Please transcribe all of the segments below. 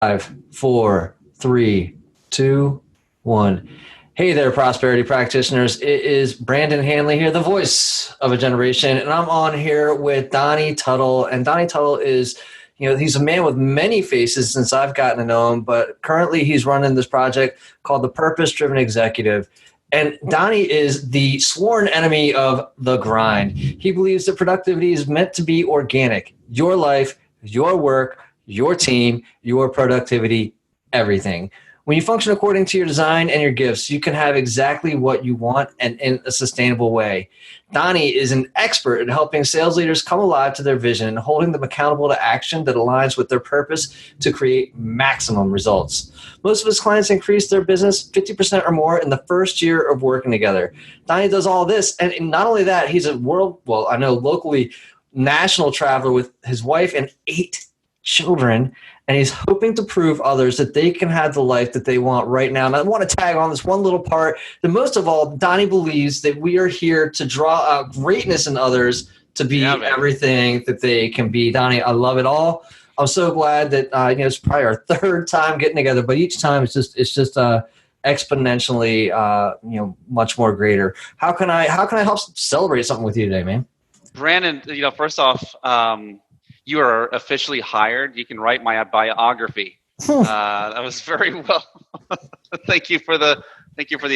Five, four, three, two, one. Hey there, prosperity practitioners. It is Brandon Hanley here, the voice of a generation, and I'm on here with Donnie Tuttle. And Donnie Tuttle is, he's a man with many faces since I've gotten to know him, but currently he's running this project called the Purpose Driven Executive. And Donnie is the sworn enemy of the grind. He believes that productivity is meant to be organic. Your life, your work, your team, your productivity, everything. When you function according to your design and your gifts, you can have exactly what you want and in a sustainable way. Donnie is an expert at helping sales leaders come alive to their vision and holding them accountable to action that aligns with their purpose to create maximum results. Most of his clients increase their business 50% or more in the first year of working together. Donnie does all this, and not only that, he's a locally national traveler with his wife and 8 children, and he's hoping to prove others that they can have the life that they want right now. And I want to tag on this one little part that most of all, Donnie believes that we are here to draw out greatness in others to be everything that they can be. Donnie, I love it all. I'm so glad that it's probably our 3rd time getting together, but each time it's just exponentially much more greater. How can I help celebrate something with you today, man? Brandon, first off, you are officially hired. You can write my biography. That was very well. Thank you for the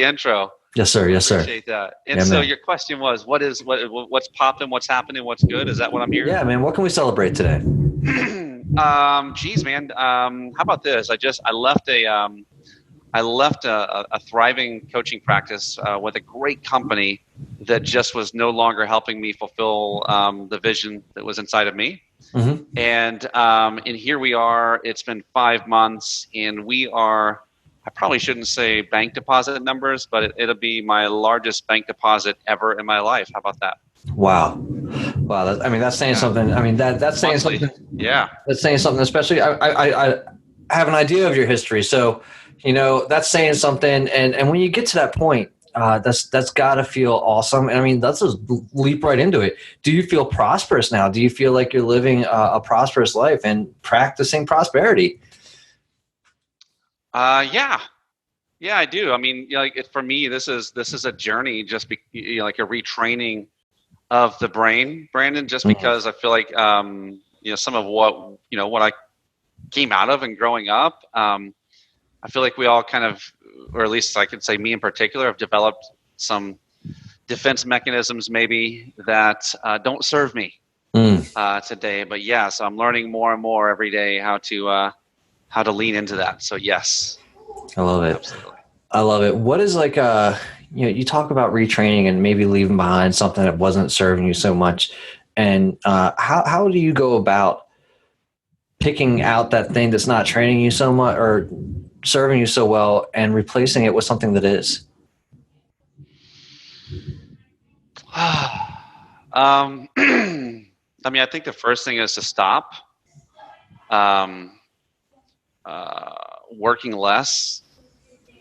intro. Yes, sir. Yes, sir. Appreciate that. And so your question was, what's popping, what's happening, what's good? Is that what I'm hearing? Yeah, man. What can we celebrate today? Geez, man. How about this? I left a thriving coaching practice with a great company that just was no longer helping me fulfill the vision that was inside of me. Mm-hmm. And here we are. It's been 5 months, and we are. I probably shouldn't say bank deposit numbers, but it'll be my largest bank deposit ever in my life. How about that? Wow. That's saying something. That's saying Monthly. Something. Yeah. That's saying something. Especially, I have an idea of your history, so that's saying something. And when you get to that point, that's got to feel awesome. And let's just leap right into it. Do you feel prosperous now? Do you feel like you're living a prosperous life and practicing prosperity? Yeah, I do. For me, this is a journey, just like a retraining of the brain, Brandon. Just because I feel like some of what I came out of and growing up. I feel like we all kind of, or at least I could say me in particular, have developed some defense mechanisms maybe that don't serve me today. But yeah, so I'm learning more and more every day how to lean into that. So yes. I love it. Absolutely. I love it. What is you talk about retraining and maybe leaving behind something that wasn't serving you so much. And how do you go about picking out that thing that's not training you so much or serving you so well and replacing it with something that is? I think the first thing is to stop. Working less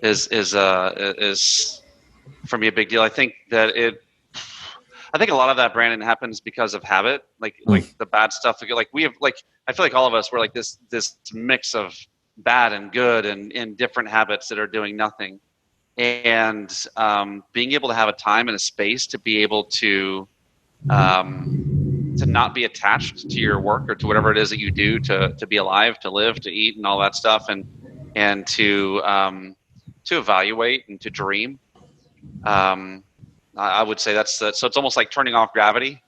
is for me a big deal. I think a lot of that, Brandon, happens because of habit, like the bad stuff. Like we have, I feel like all of us, we're like this mix of bad and good and different habits that are doing nothing. And being able to have a time and a space to be able to not be attached to your work or to whatever it is that you do to be alive, to live, to eat, and all that stuff, and to evaluate and to dream. I would say that's so it's almost like turning off gravity,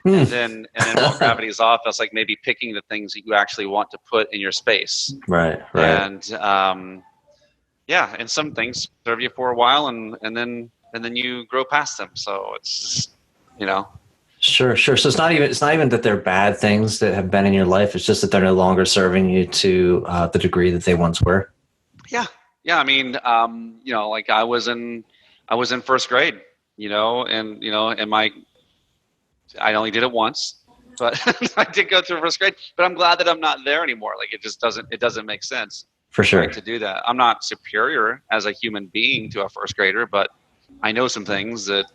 and then while gravity is off, that's like maybe picking the things that you actually want to put in your space. Right. And and some things serve you for a while, and then you grow past them. So it's Sure. So it's not even that they're bad things that have been in your life. It's just that they're no longer serving you to the degree that they once were. Yeah. Like I was in first grade, I only did it once, but I did go through first grade, but I'm glad that I'm not there anymore. Like it doesn't make sense for sure to do that. I'm not superior as a human being to a first grader, but I know some things that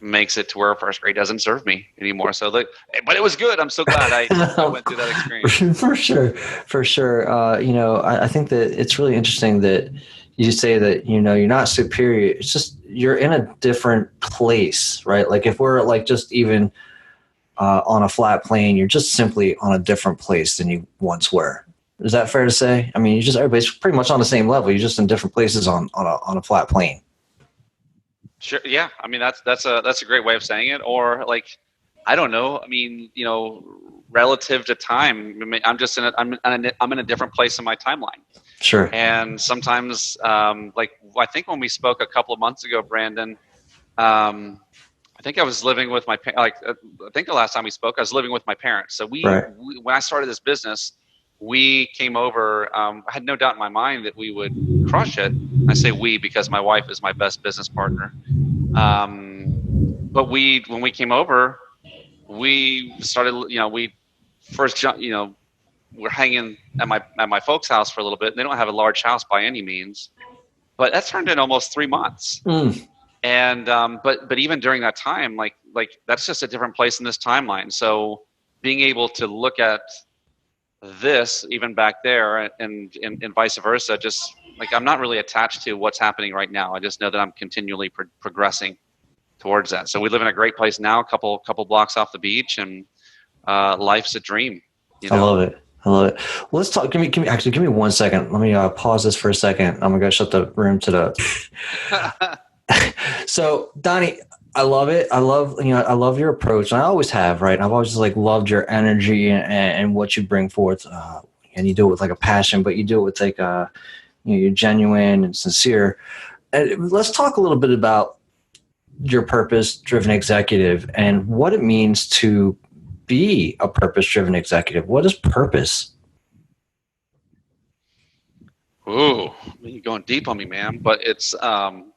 makes it to where first grade doesn't serve me anymore. So but it was good. I'm so glad I went through that experience. For sure, for sure. I think that it's really interesting that you say that you're not superior. It's just you're in a different place, right? Like if we're like just even on a flat plane, you're just simply on a different place than you once were. Is that fair to say? I mean, everybody's pretty much on the same level. You're just in different places on a flat plane. Sure. Yeah. I mean, that's a great way of saying it. Or like, I don't know. I mean, relative to time, I mean, I'm in a different place in my timeline. Sure. And sometimes, like I think when we spoke a couple of months ago, Brandon, I think I was living with I think the last time we spoke, I was living with my parents. So Right. when I started this business, we came over. I had no doubt in my mind that we would crush it. I say we because my wife is my best business partner. But when we came over, we started. We first we're hanging at my folks' house for a little bit. They don't have a large house by any means, but that turned in almost 3 months. And but even during that time, like that's just a different place in this timeline. So being able to look at this even back there and vice versa, just like I'm not really attached to what's happening right now. I just know that I'm continually progressing towards that. So we live in a great place now, a couple blocks off the beach, and life's a dream. I love it. Well, let's talk. Give me 1 second. Let me pause this for a second. I'm gonna go shut the room to the. So Donnie, I love it. I love your approach. And I always have, right? I've always just like loved your energy and what you bring forth. And you do it with like a passion, but you do it with like you're genuine and sincere. And let's talk a little bit about your purpose-driven executive and what it means to be a purpose-driven executive. What is purpose? Ooh, you're going deep on me, man. But it's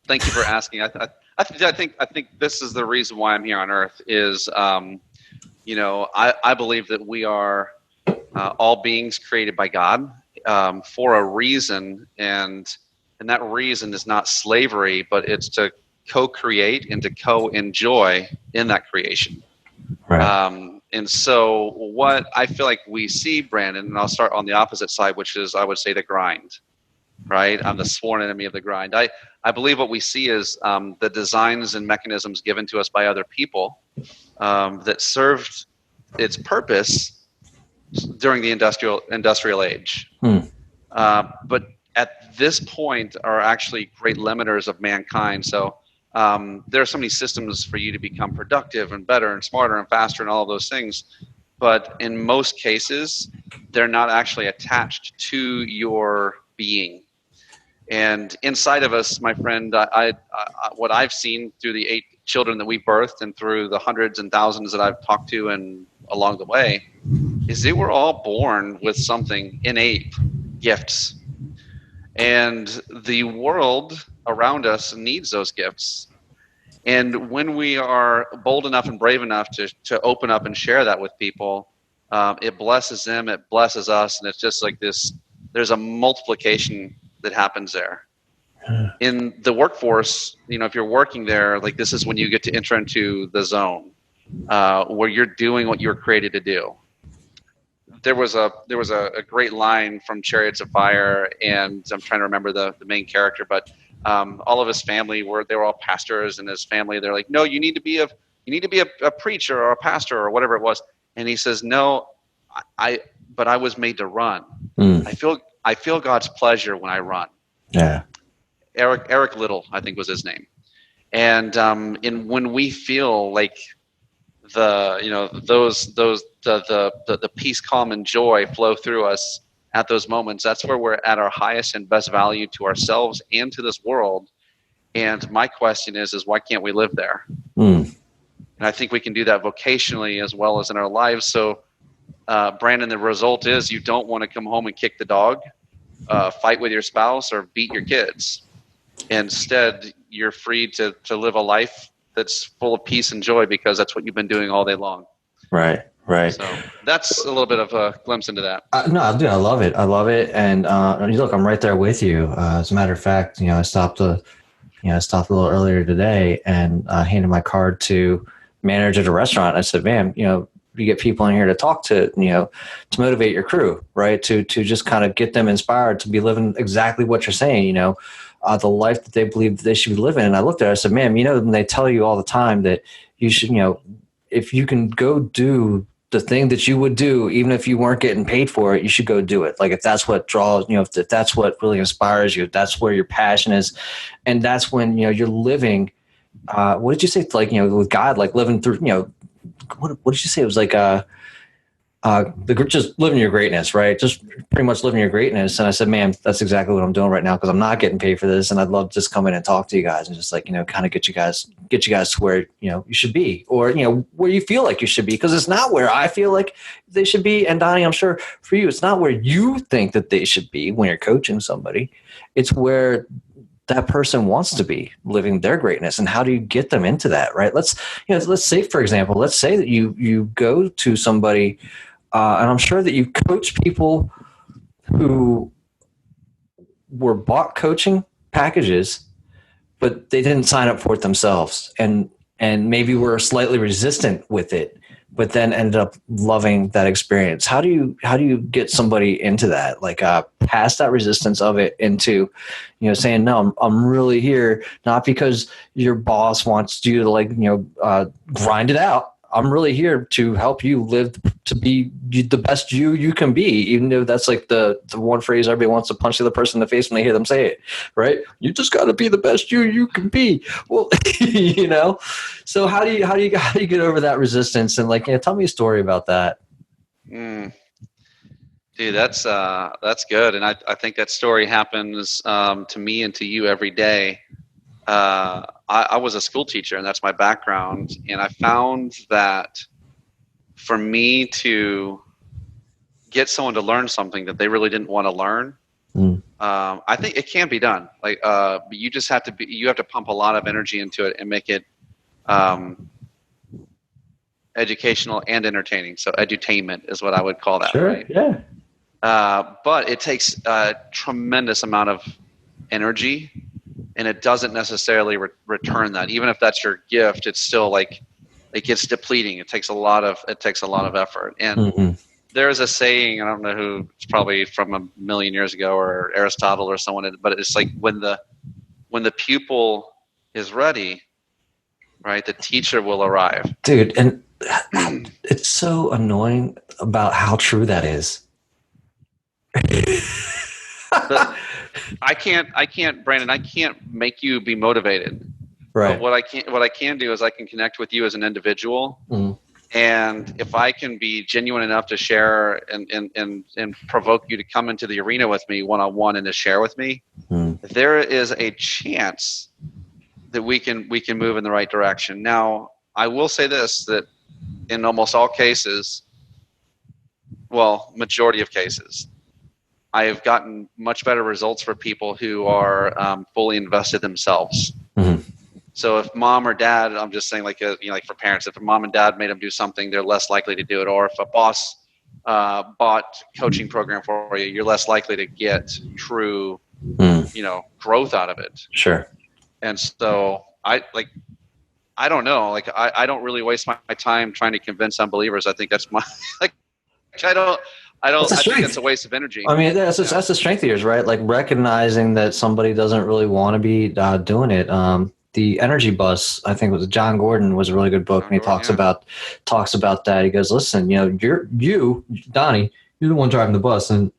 thank you for asking. I think this is the reason why I'm here on Earth. Is I believe that we are all beings created by God for a reason, and that reason is not slavery, but it's to co-create and to co-enjoy in that creation. Right. And so what I feel like we see, Brandon, and I'll start on the opposite side, which is I would say the grind. Right? I'm the sworn enemy of the grind. I believe what we see is the designs and mechanisms given to us by other people that served its purpose during the industrial age. But at this point are actually great limiters of mankind. So there are so many systems for you to become productive and better and smarter and faster and all of those things. But in most cases, they're not actually attached to your being. And inside of us, my friend, what I've seen through the 8 children that we birthed and through the hundreds and thousands that I've talked to and along the way, is that we're all born with something innate, gifts. And the world around us needs those gifts. And when we are bold enough and brave enough to open up and share that with people, it blesses them, it blesses us, and it's just like this, there's a multiplication that happens there. In the workforce, if you're working there, like this is when you get to enter into the zone where you're doing what you're created to do. There was a great line from Chariots of Fire, and I'm trying to remember the main character, but all of his family they were all pastors, and his family, they're like, no, you need to be a preacher or a pastor or whatever it was. And he says, no, but I was made to run. I feel God's pleasure when I run. Yeah. Eric Little, I think was his name. And when we feel like the peace, calm, and joy flow through us at those moments, that's where we're at our highest and best value to ourselves and to this world. And my question is why can't we live there? And I think we can do that vocationally as well as in our lives. So Brandon, the result is you don't want to come home and kick the dog, fight with your spouse, or beat your kids. Instead, you're free to live a life that's full of peace and joy because that's what you've been doing all day long. Right. So that's a little bit of a glimpse into that. No, dude, I love it. And look, I'm right there with you. As a matter of fact, I stopped I stopped a little earlier today and handed my card to manager at a restaurant. I said, "Man, you get people in here to talk to, to motivate your crew, right? To just kind of get them inspired to be living exactly what you're saying, the life that they believe that they should be living." And I looked at it, I said, "Man, when they tell you all the time that you should, if you can go do the thing that you would do, even if you weren't getting paid for it, you should go do it. Like if that's what draws, if that's what really inspires you, if that's where your passion is. And that's when, you're living, what did you say? Like, with God, like living through, what did you say? It was like, just living your greatness, right? Just pretty much living your greatness. And I said, man, that's exactly what I'm doing right now, because I'm not getting paid for this, and I'd love to just come in and talk to you guys and just like, kind of get you guys to where you should be, or where you feel like you should be, because it's not where I feel like they should be. And Donnie, I'm sure for you, it's not where you think that they should be when you're coaching somebody. It's where that person wants to be living their greatness. And how do you get them into that, right? Let's say, for example, let's say that you go to somebody, and I'm sure that you coach people who were bought coaching packages, but they didn't sign up for it themselves, and maybe were slightly resistant with it, but then ended up loving that experience. How do you get somebody into that, like past that resistance of it, into saying, no, I'm really here not because your boss wants you to grind it out. I'm really here to help you live to be the best you can be, even though that's like the one phrase everybody wants to punch the other person in the face when they hear them say it, right? You just got to be the best you can be. Well, so how do you get over that resistance? And tell me a story about that. Dude, that's good. And I think that story happens to me and to you every day. I was a school teacher, and that's my background. And I found that for me to get someone to learn something that they really didn't want to learn, I think it can be done. But you just have to pump a lot of energy into it and make it educational and entertaining. So edutainment is what I would call that. Sure. Right? Yeah. But it takes a tremendous amount of energy, and it doesn't necessarily return that. Even if that's your gift, it's still like it gets depleting. It takes a lot of effort. And there's a saying, I don't know who, it's probably from a million years ago, or Aristotle or someone, but it's like when the pupil is ready, right, the teacher will arrive. Dude, and it's so annoying about how true that is. I can't, Brandon, I can't make you be motivated. Right. But what I can do is I can connect with you as an individual. And if I can be genuine enough to share and provoke you to come into the arena with me one-on-one and to share with me, there is a chance that we can move in the right direction. Now, I will say this, that in almost all cases, well, majority of cases, I have gotten much better results for people who are fully invested themselves. So if mom or dad, I'm just saying, like for parents, if a mom and dad made them do something, they're less likely to do it. Or if a boss bought coaching program for you, you're less likely to get true, growth out of it. Sure. And so I don't know, I don't really waste my time trying to convince unbelievers. I think that's my I think it's a waste of energy. I mean, that's the strength of yours, right? Like recognizing that somebody doesn't really want to be doing it. The Energy Bus, I think, was John Gordon, was a really good book, and he talks about that. He goes, listen, you, Donnie, you're the one driving the bus, and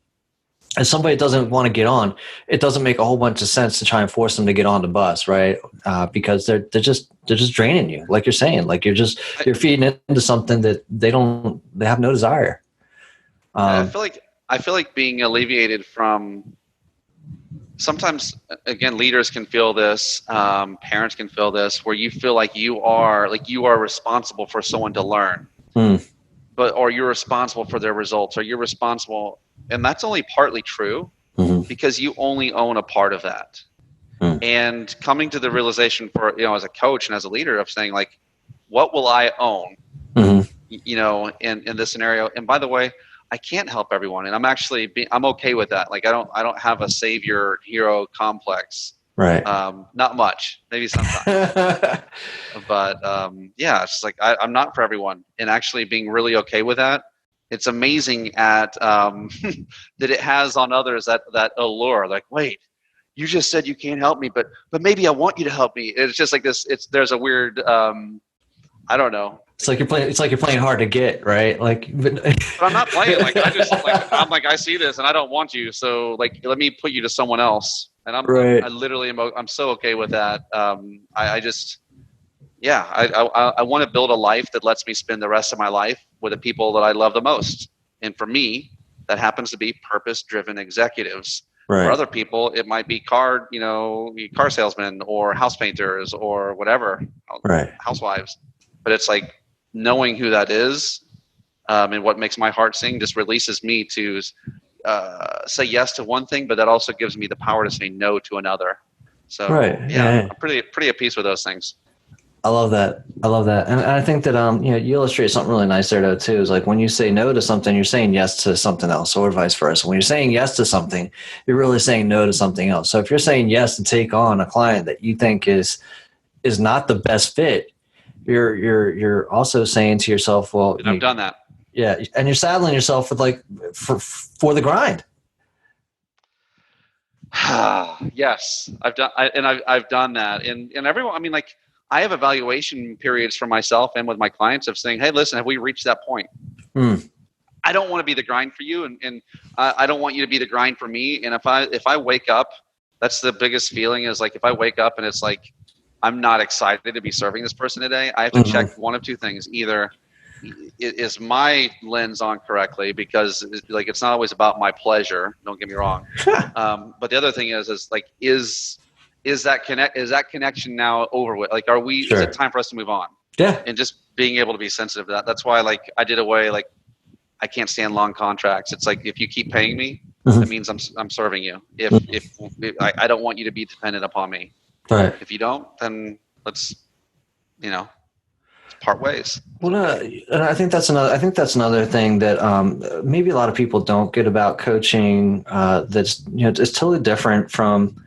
as somebody that doesn't want to get on, it doesn't make a whole bunch of sense to try and force them to get on the bus, right? Because they're just draining you, like you're saying, like you're feeding into something that they have no desire. I feel like being alleviated from. Sometimes, again, leaders can feel this, parents can feel this, where you feel like you are responsible for someone to learn, or you're responsible for their results, or you're responsible, and that's only partly true, because you only own a part of that. And coming to the realization for, as a coach and as a leader, of saying, like, what will I own, in this scenario? And by the way, I can't help everyone, and I'm okay with that. Like I don't have a savior hero complex. Right. Not much, maybe sometimes. But yeah, it's just like I'm not for everyone, and actually being really okay with that. It's amazing at that it has on others that allure. Like, wait, you just said you can't help me, but maybe I want you to help me. It's just like this. There's a weird I don't know. It's like you're playing hard to get, right? Like, but But I'm not playing. Like I just like I'm like I see this and I don't want you, so like let me put you to someone else. And I right. literally am. I'm so okay with that. I just yeah, I want to build a life that lets me spend the rest of my life with the people that I love the most. And for me, that happens to be purpose-driven executives. For Right. other people, it might be car salesmen or house painters or whatever, Right. housewives. But it's like knowing who that is, and what makes my heart sing just releases me to say yes to one thing, but that also gives me the power to say no to another. Right. So yeah, Yeah. I'm pretty at peace with those things. I love that. I love that. And I think that, you illustrate something really nice there though, too, is like when you say no to something, you're saying yes to something else, or vice versa. When you're saying yes to something, you're really saying no to something else. So if you're saying yes to take on a client that you think is not the best fit, you're also saying to yourself, well, And I've done that. yeah. And you're saddling yourself with like, for the grind. Yes, I've done that, and everyone. I mean, like I have evaluation periods for myself and with my clients of saying, "Hey, listen, have we reached that point? Hmm. I don't want to be the grind for you, and I don't want you to be the grind for me. And if I wake up, that's the biggest feeling is like if I wake up and it's like I'm not excited to be serving this person today. I have to check one of two things: either is my lens on correctly because like it's not always about my pleasure, don't get me wrong, but the other thing is like is that connection now over with? Like is it time for us to move on? Yeah. And just being able to be sensitive to that. That's why like I did away, like I can't stand long contracts. It's like if you keep paying me, that means I'm serving you. If I don't want you to be dependent upon me. Right. If you don't, then let's part ways. Well, and I think that's another thing that maybe a lot of people don't get about coaching. That's it's totally different from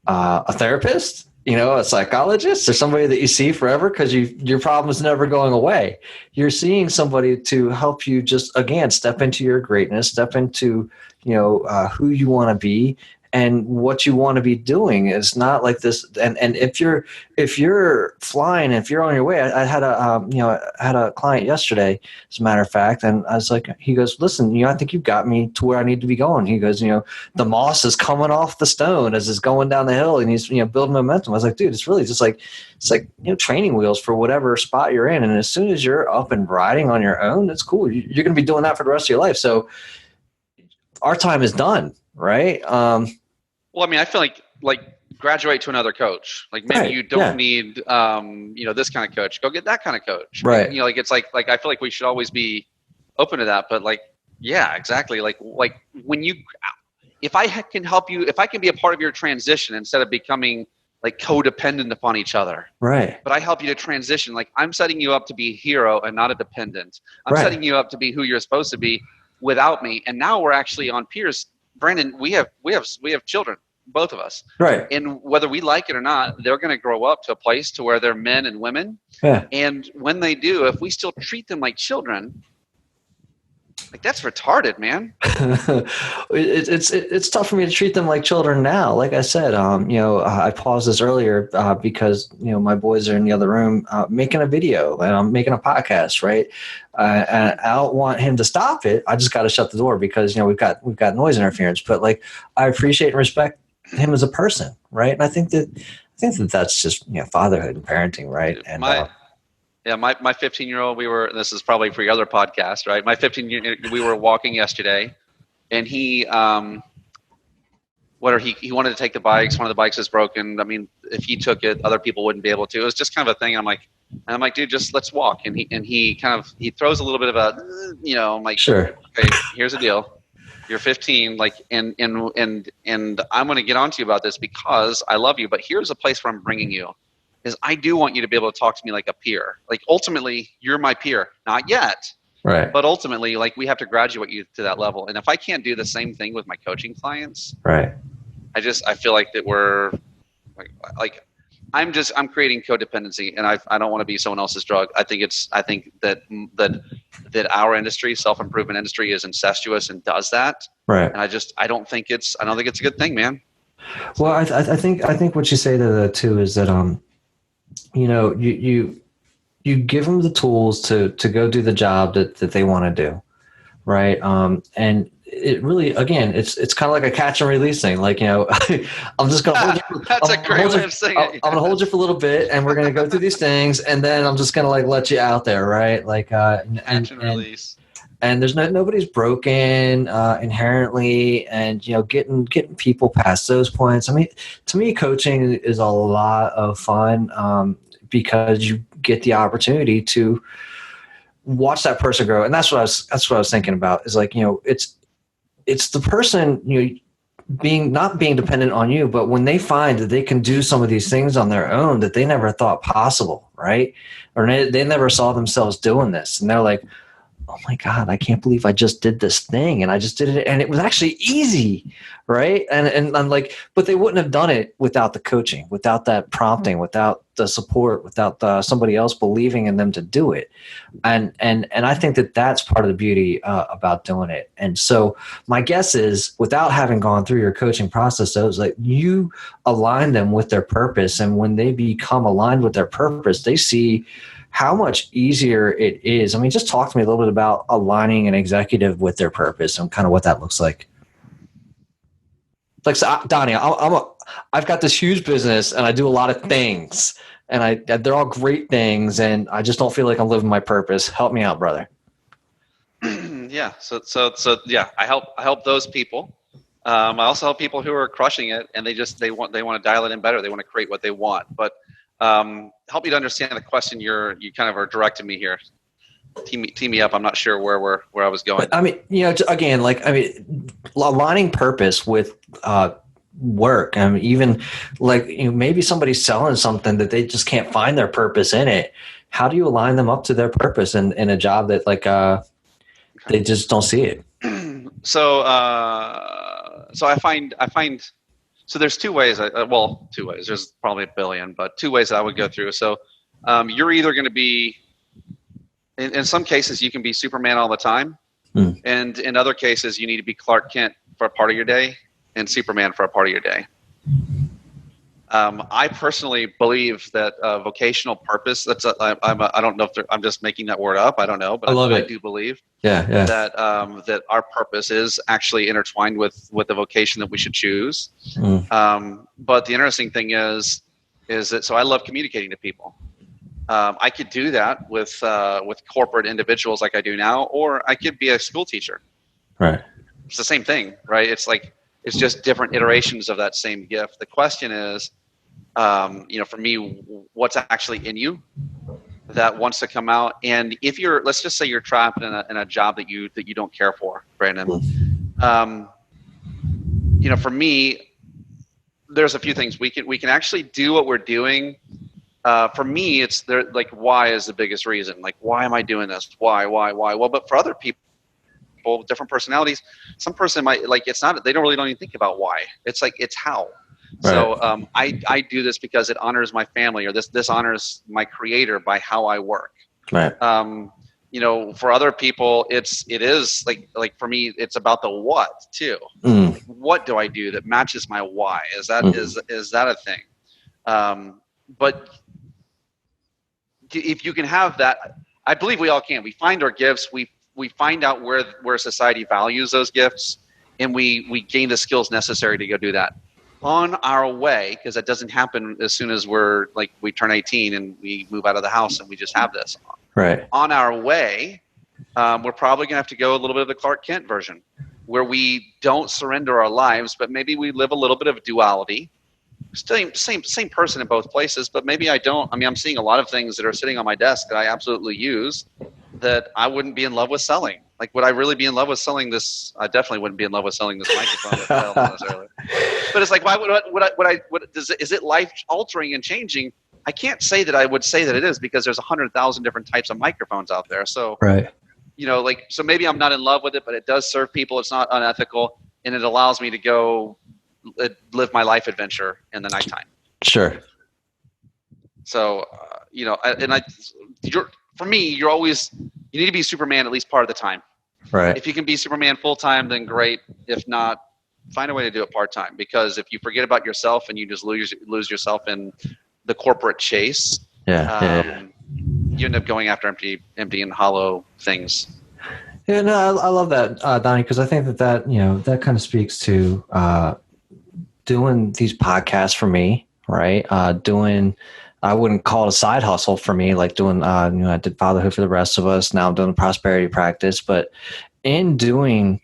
a therapist, a psychologist, or somebody that you see forever because your problem is never going away. You're seeing somebody to help you just again step into your greatness, step into who you want to be. And what you want to be doing is not like this. And if you're flying, if you're on your way, I had a client yesterday, as a matter of fact, and I was like, he goes, listen, I think you've got me to where I need to be going. He goes, the moss is coming off the stone as it's going down the hill, and he's building momentum. I was like, dude, it's really just like training wheels for whatever spot you're in. And as soon as you're up and riding on your own, it's cool. You're going to be doing that for the rest of your life. So our time is done, right? Well, I mean, I feel like graduate to another coach. Like maybe you don't need this kind of coach. Go get that kind of coach. Right. And, like it's like I feel like we should always be open to that. But like, yeah, exactly. Like when if I can help you, if I can be a part of your transition instead of becoming like codependent upon each other. Right. But I help you to transition. Like I'm setting you up to be a hero and not a dependent. I'm setting you up to be who you're supposed to be without me. And now we're actually on peers. Brandon, we have children, both of us. Right. And whether we like it or not, they're going to grow up to a place to where they're men and women. Yeah. And when they do, if we still treat them like children, like that's retarded, man. It's tough for me to treat them like children now. Like I said, I paused this earlier because my boys are in the other room making a video and I'm making a podcast, right? And I don't want him to stop it. I just got to shut the door because we've got noise interference. But like I appreciate and respect him as a person, right? And I think that's just fatherhood and parenting, right? And my 15-year-old, this is probably for your other podcast, right? My 15-year-old, we were walking yesterday and he he wanted to take the bikes. One of the bikes is broken. I mean, if he took it, other people wouldn't be able to. It was just kind of a thing. I'm like, dude, just let's walk. And he throws a little bit of a, I'm like, sure. Okay, here's the deal. You're 15, like, and I'm going to get on to you about this because I love you, but here's a place where I'm bringing you. Is I do want you to be able to talk to me like a peer. Like ultimately, you're my peer. Not yet. Right. But ultimately, like we have to graduate you to that level. And if I can't do the same thing with my coaching clients, right. I feel like that we're like I'm creating codependency, and I don't want to be someone else's drug. I think that our industry, self-improvement industry, is incestuous and does that. Right. And I don't think it's a good thing, man. Well, I think what you say to that too is that you give them the tools to go do the job that they want to do, right? And it really, again, it's kind of like a catch and release thing. Like, I'm just gonna hold you. That's a great way of saying it. I'm gonna hold you for a little bit, and we're gonna go through these things, and then I'm just gonna like let you out there, right? Like, catch and release. And there's nobody's broken inherently, and getting people past those points. I mean, to me, coaching is a lot of fun because you get the opportunity to watch that person grow, and that's what I was thinking about. Is like it's the person not being dependent on you, but when they find that they can do some of these things on their own that they never thought possible, right? Or they never saw themselves doing this, and they're like, oh my God, I can't believe I just did this thing, and I just did it, and it was actually easy, right? And I'm like, but they wouldn't have done it without the coaching, without that prompting, without the support, without somebody else believing in them to do it. And I think that that's part of the beauty about doing it. And so my guess is, without having gone through your coaching process, though, is like you align them with their purpose, and when they become aligned with their purpose, they see how much easier it is. I mean, just talk to me a little bit about aligning an executive with their purpose and kind of what that looks like. Like, so, Donnie, I've got this huge business and I do a lot of things, and they're all great things, and I just don't feel like I'm living my purpose. Help me out, brother. Yeah. So yeah, I help those people. I also help people who are crushing it, and they want to dial it in better. They want to create what they want, but help me to understand the question you kind of are directing me here. Tee me up. I'm not sure where I was going. But, I mean, again, aligning purpose with work. I mean, even like, maybe somebody's selling something that they just can't find their purpose in it. How do you align them up to their purpose in a job that they just don't see it? So I find. So there's two ways. Two ways. There's probably a billion, but two ways that I would go through. So you're either going to be, in some cases, you can be Superman all the time. And in other cases, you need to be Clark Kent for a part of your day and Superman for a part of your day. I personally believe that vocational purpose, I don't know if I'm just making that word up. I don't know, but I do believe that our purpose is actually intertwined with the vocation that we should choose. But the interesting thing is that, so I love communicating to people. I could do that with corporate individuals like I do now, or I could be a school teacher. Right. It's the same thing, right? It's just different iterations of that same gift. The question is, for me, what's actually in you that wants to come out? And if let's just say you're trapped in a job that you don't care for, Brandon. For me, there's a few things we can actually do what we're doing. For me, it's like, why is the biggest reason. Like, why am I doing this? Why? Well, but for other people, different personalities, some person might it's not. They don't even think about why. It's like, it's how. Right. So I do this because it honors my family, or this honors my creator by how I work. Right. For other people, it is like for me, it's about the what too. Like, what do I do that matches my why? Is that is that a thing? But if you can have that, I believe we all can. We find our gifts. We find out where society values those gifts, and we gain the skills necessary to go do that. On our way, because that doesn't happen as soon as we turn 18 and we move out of the house and we just have this. Right. On our way, we're probably going to have to go a little bit of the Clark Kent version, where we don't surrender our lives, but maybe we live a little bit of duality. Same person in both places, but maybe I don't. I mean, I'm seeing a lot of things that are sitting on my desk that I absolutely use that I wouldn't be in love with selling. Like, would I really be in love with selling this? I definitely wouldn't be in love with selling this microphone. But it's like, why is it life altering and changing? I can't say that I would say that it is, because there's 100,000 different types of microphones out there. So, right. So maybe I'm not in love with it, but it does serve people. It's not unethical, and it allows me to go live my life adventure in the nighttime. Sure. So, for me, you need to be Superman at least part of the time. Right. If you can be Superman full time, then great. If not, find a way to do it part time. Because if you forget about yourself and you just lose yourself in the corporate chase, you end up going after empty and hollow things. Yeah, no, I love that, Donnie, because I think that that kind of speaks to doing these podcasts for me, right? I wouldn't call it a side hustle for me, like doing, I did fatherhood for the rest of us. Now I'm doing prosperity practice, but in doing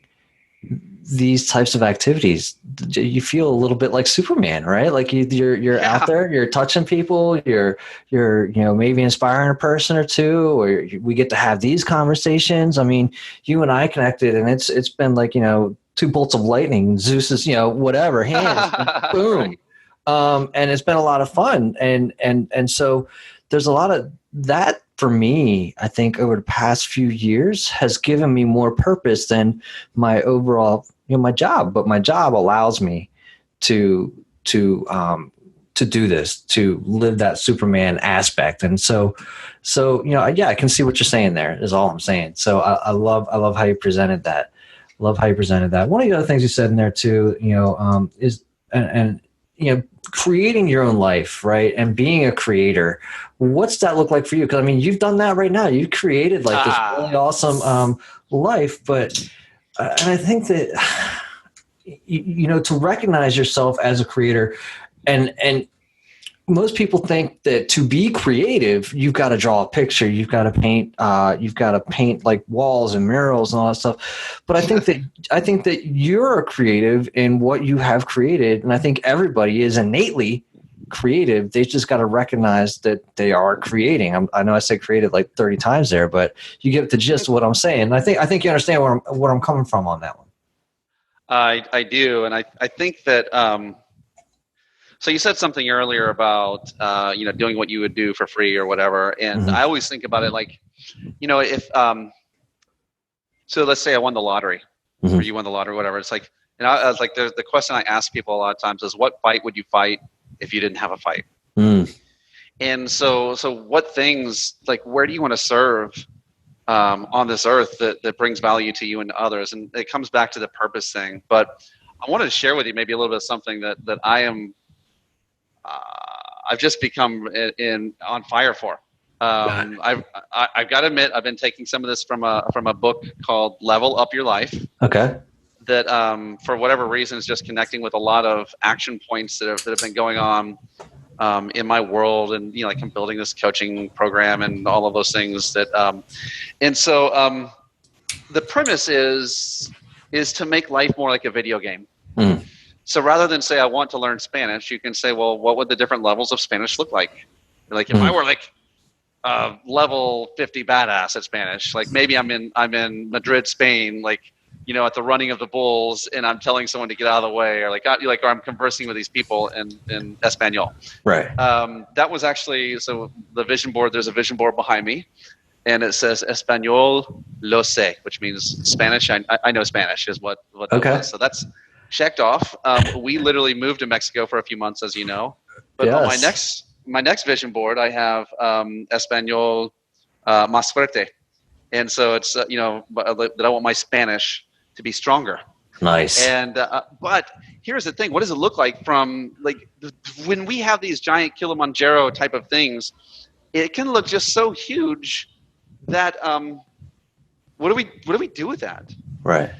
these types of activities, you feel a little bit like Superman, right? Like you're out there, you're touching people, you're maybe inspiring a person or two, or we get to have these conversations. I mean, you and I connected, and it's been like two bolts of lightning, Zeus's whatever hands, boom, right. And it's been a lot of fun, and so there's a lot of that. For me, I think over the past few years has given me more purpose than my overall, my job. But my job allows me to do this, to live that Superman aspect. And so I can see what you're saying there is all I'm saying. So I love how you presented that. One of the other things you said in there too, is creating your own life, right? And being a creator. What's that look like for you? Because I mean, you've done that right now. You've created like this really awesome life, but and I think that to recognize yourself as a creator, and most people think that to be creative, you've got to draw a picture, you've got to paint like walls and murals and all that stuff. But I think that you're a creative in what you have created, and I think everybody is innately creative. They just got to recognize that they are creating. I know I said creative like 30 times there, but you get the gist of what I'm saying. I think you understand where I'm coming from on that one. I do, and I think that. So you said something earlier about doing what you would do for free or whatever, and I always think about it like, if so let's say I won the lottery, or you won the lottery, whatever. It's like, I was like, the question I ask people a lot of times is, what fight would you fight if you didn't have a fight? And so what things, like, where do you want to serve on this earth that brings value to you and to others? And it comes back to the purpose thing. But I wanted to share with you maybe a little bit of something that I am. I've just become on fire for. I've got to admit, I've been taking some of this from a book called Level Up Your Life. Okay. That for whatever reason is just connecting with a lot of action points that have been going on in my world, and like I'm building this coaching program and all of those things that, and so the premise is to make life more like a video game. So rather than say I want to learn Spanish, you can say, well, what would the different levels of Spanish look like? Like if I were like level 50 badass at Spanish, like maybe I'm in Madrid, Spain, like at the running of the bulls, and I'm telling someone to get out of the way, or or I'm conversing with these people in Espanol. Right. That was actually, so the vision board. There's a vision board behind me, and it says Español lo sé, which means Spanish. I know Spanish is what that was. So that's checked off. We literally moved to Mexico for a few months, as you know. But on my next vision board, I have Español más fuerte, and so it's that I want my Spanish to be stronger. Nice. And but here's the thing: what does it look like from when we have these giant Kilimanjaro type of things? It can look just so huge that what do we do with that? Right.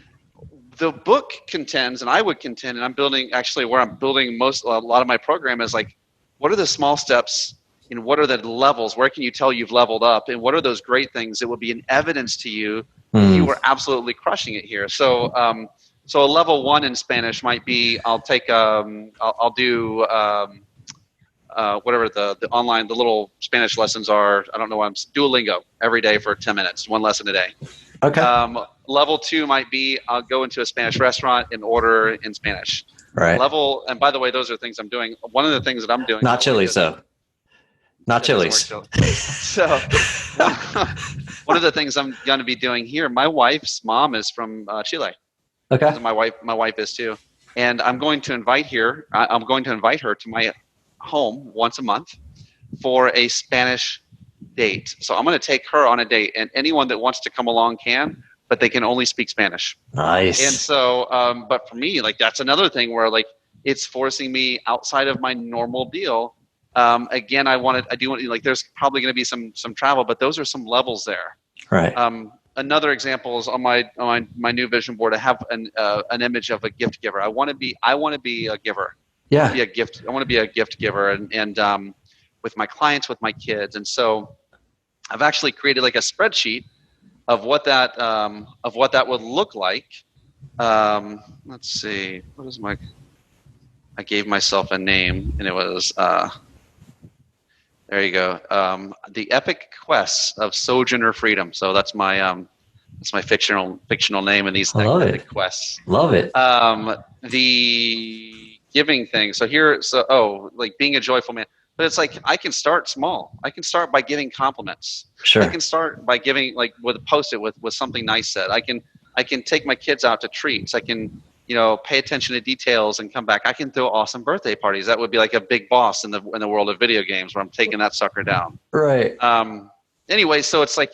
The book contends, and I would contend, and I'm building actually where I'm building a lot of my program is like, what are the small steps and what are the levels? Where can you tell you've leveled up? And what are those great things that will be an evidence to you that you were absolutely crushing it here? So, so a level 1 in Spanish might be, I'll do whatever the online, the little Spanish lessons are. I don't know what Duolingo every day for 10 minutes, one lesson a day. Okay. Level 2 might be, I'll go into a Spanish restaurant and order in Spanish. Right. And by the way, those are things I'm doing. One of the things that I'm doing. Not Chili's, though. Not Chili's. So one of the things I'm going to be doing here, my wife's mom is from Chile. Okay. My wife is too. And I'm going to invite her to my home once a month for a Spanish date. So I'm going to take her on a date, and anyone that wants to come along can, but they can only speak Spanish. Nice. And so, but for me, like that's another thing where like it's forcing me outside of my normal deal. Again, I do want, like, there's probably going to be some travel, but those are some levels there. Right. Another example is on my new vision board. I have an image of a gift giver. I want to be a giver. Yeah. I want to be a gift giver, and with my clients, with my kids. And so I've actually created like a spreadsheet of what that would look like. Let's see. I gave myself a name, and it was there you go. The Epic Quests of Sojourner Freedom. So that's my fictional name in these epic quests. Love it. The giving thing. Like being a joyful man. But it's like I can start small. I can start by giving compliments. Sure. I can start by giving, like, with a Post-it with something nice said. I can take my kids out to treats. I can, pay attention to details and come back. I can throw awesome birthday parties. That would be like a big boss in the world of video games, where I'm taking that sucker down. Right. Anyway, so it's like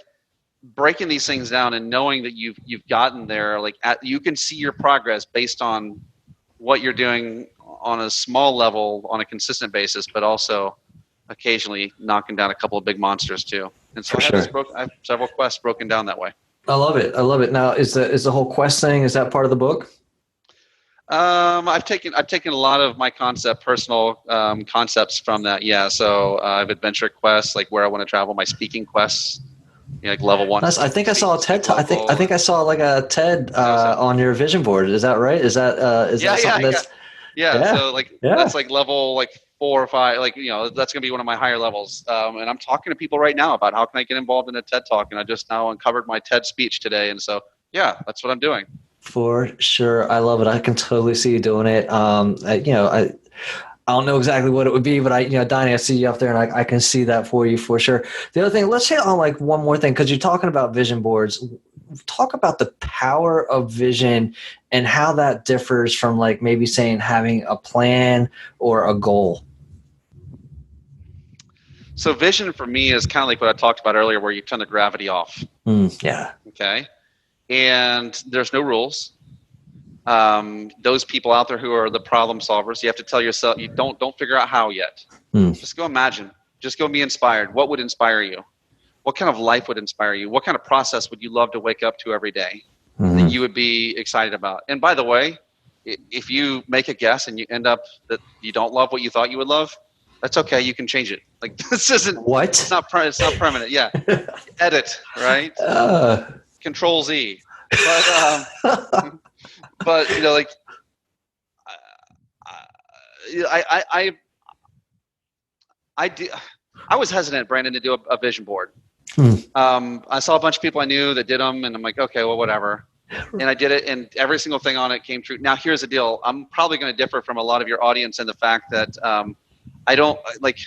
breaking these things down and knowing that you've gotten there. Like you can see your progress based on what you're doing on a small level on a consistent basis, but also occasionally knocking down a couple of big monsters too. And so I have several quests broken down that way. I love it. Now, is the whole quest thing, is that part of the book? I've taken a lot of my personal concepts from that. Yeah. So I have adventure quests, like where I want to travel, my speaking quests, like level 1. I think I saw a TED talk. I think I saw like a TED on your vision board. Is that right? Is that something that's... Yeah. So that's like level like 4 or 5, like, that's going to be one of my higher levels. And I'm talking to people right now about how can I get involved in a TED talk. And I just now uncovered my TED speech today. And so, yeah, that's what I'm doing. For sure. I love it. I can totally see you doing it. I don't know exactly what it would be, but Donnie, I see you up there, and I can see that for you for sure. The other thing, let's hit on like one more thing, because you're talking about vision boards. Talk about the power of vision and how that differs from, like, maybe saying having a plan or a goal. So vision for me is kind of like what I talked about earlier, where you turn the gravity off. Yeah. Okay. And there's no rules. Those people out there who are the problem solvers, you have to tell yourself, you don't figure out how yet. Just go imagine. Just go be inspired. What would inspire you? What kind of life would inspire you? What kind of process would you love to wake up to every day that you would be excited about? And by the way, if you make a guess and you end up that you don't love what you thought you would love, that's okay. You can change it. Like, this isn't what? It's not permanent. Yeah. Edit, right? Control Z. But like, I was hesitant, Brandon, to do a vision board. I saw a bunch of people I knew that did them, and I'm like, okay, well, whatever. And I did it, and every single thing on it came true. Now, here's the deal. I'm probably going to differ from a lot of your audience in the fact that I don't like.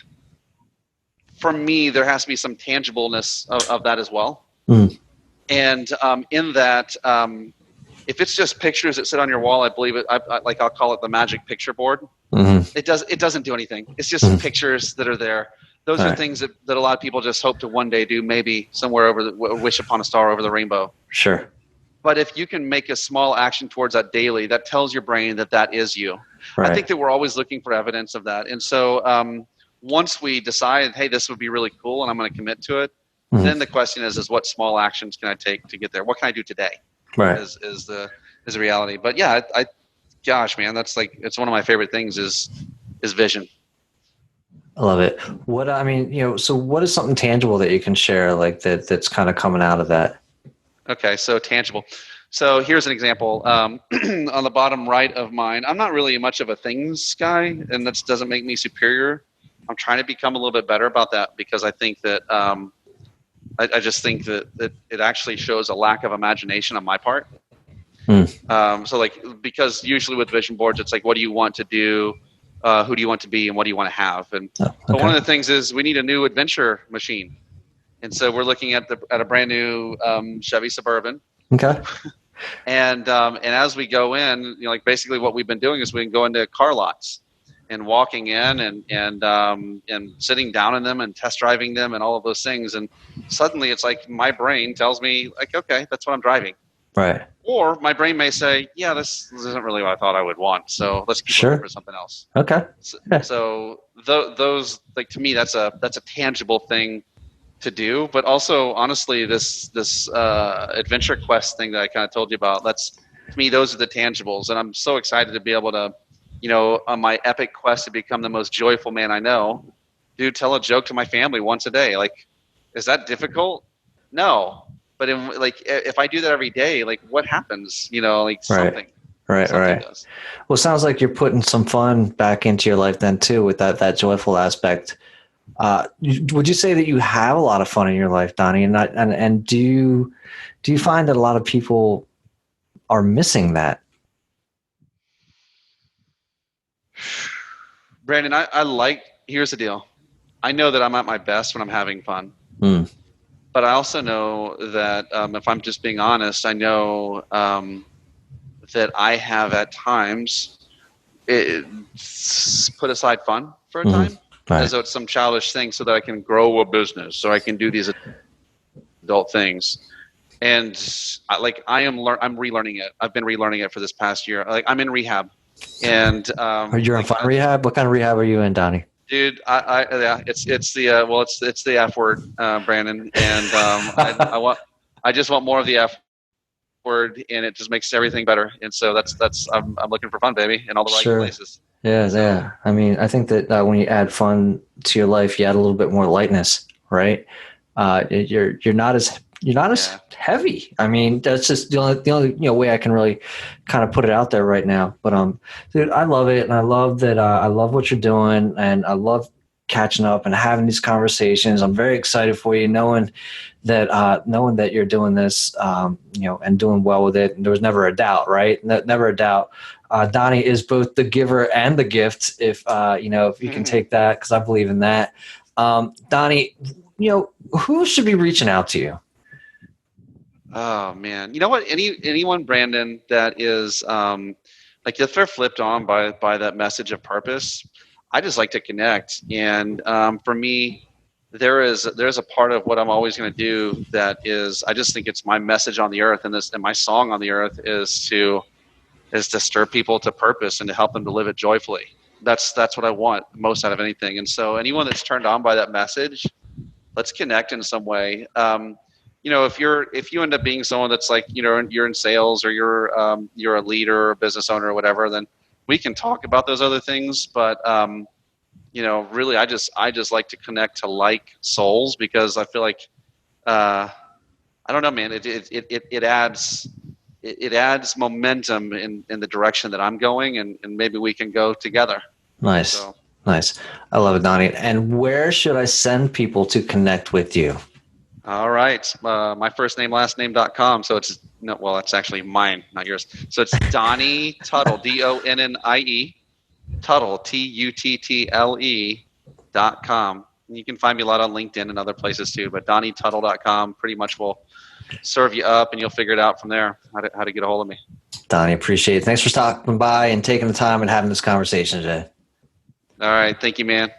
For me, there has to be some tangibleness of that as well. And in that, if it's just pictures that sit on your wall, I believe it. I'll call it the magic picture board. It doesn't do anything. It's just pictures that are there. Those are things that a lot of people just hope to one day do, maybe somewhere wish upon a star over the rainbow. Sure. But if you can make a small action towards that daily, that tells your brain that is you. Right. I think that we're always looking for evidence of that. And so once we decide, hey, this would be really cool and I'm going to commit to it, then the question is what small actions can I take to get there? What can I do today? Right. Is the reality. But yeah, gosh, man, that's like, it's one of my favorite things is vision. I love it. So what is something tangible that you can share, like that's kind of coming out of that? Okay, so tangible. So here's an example. On the bottom right of mine, I'm not really much of a things guy, and that doesn't make me superior. I'm trying to become a little bit better about that, because I think that I just think that it actually shows a lack of imagination on my part. So like, because usually with vision boards, it's like, what do you want to do? Who do you want to be, and what do you want to have? And but one of the things is we need a new adventure machine. And so we're looking at a brand new Chevy Suburban. Okay. And as we go in, like basically what we've been doing is we can go into car lots, and walking in and sitting down in them and test driving them and all of those things. And suddenly it's like my brain tells me like, okay, that's what I'm driving. Right. Or my brain may say, yeah, this isn't really what I thought I would want. So let's keep looking for something else. Okay. So those, like, to me, that's a tangible thing to do. But also, honestly, this adventure quest thing that I kind of told you about, to me, those are the tangibles. And I'm so excited to be able to, on my epic quest to become the most joyful man I know, tell a joke to my family once a day. Like, is that difficult? No. But if I do that every day, like, what happens? Something. Right. Does. Well, it sounds like you're putting some fun back into your life then too, with that joyful aspect. Would you say that you have a lot of fun in your life, Donnie? And do you find that a lot of people are missing that? Brandon, here's the deal. I know that I'm at my best when I'm having fun. But I also know that if I'm just being honest, I know that I have at times put aside fun for a time, as though it's some childish thing, so that I can grow a business, so I can do these adult things. And I'm relearning it. I've been relearning it for this past year. Like, I'm in rehab, and you're in fun rehab. What kind of rehab are you in, Donnie? Dude, it's the F word, Brandon, and I just want more of the F word, and it just makes everything better. And so I'm looking for fun, baby, in all the right places. Yeah. I mean, I think that when you add fun to your life, you add a little bit more lightness, right? You're not as heavy. I mean, that's just the only way I can really kind of put it out there right now. But dude, I love it, and I love that. I love what you're doing, and I love catching up and having these conversations. I'm very excited for you, knowing that you're doing this, and doing well with it. And there was never a doubt, right? Never a doubt. Donnie is both the giver and the gift. If you can take that, because I believe in that. Donnie, who should be reaching out to you? Oh man, you know what? Anyone, Brandon, that is if they're flipped on by that message of purpose, I just like to connect. And for me, there's a part of what I'm always going to do that is, I just think it's my message on the earth, and my song on the earth is to stir people to purpose and to help them to live it joyfully. That's what I want most out of anything. And so anyone that's turned on by that message, let's connect in some way. If you end up being someone that's like, you're in sales, or you're a leader or a business owner or whatever, then we can talk about those other things. But really, I just like to connect to like souls, because I feel like I don't know, man. It adds momentum in the direction that I'm going, and maybe we can go together. Nice. Nice. I love it, Donnie. And where should I send people to connect with you? All right. My first name, last name.com. So it's actually mine, not yours. So it's Donnie Tuttle, DONNIE, Tuttle, TUTTLE.com. You can find me a lot on LinkedIn and other places too, but DonnieTuttle.com pretty much will serve you up, and you'll figure it out from there, how to get a hold of me. Donnie, appreciate it. Thanks for stopping by and taking the time and having this conversation today. All right. Thank you, man.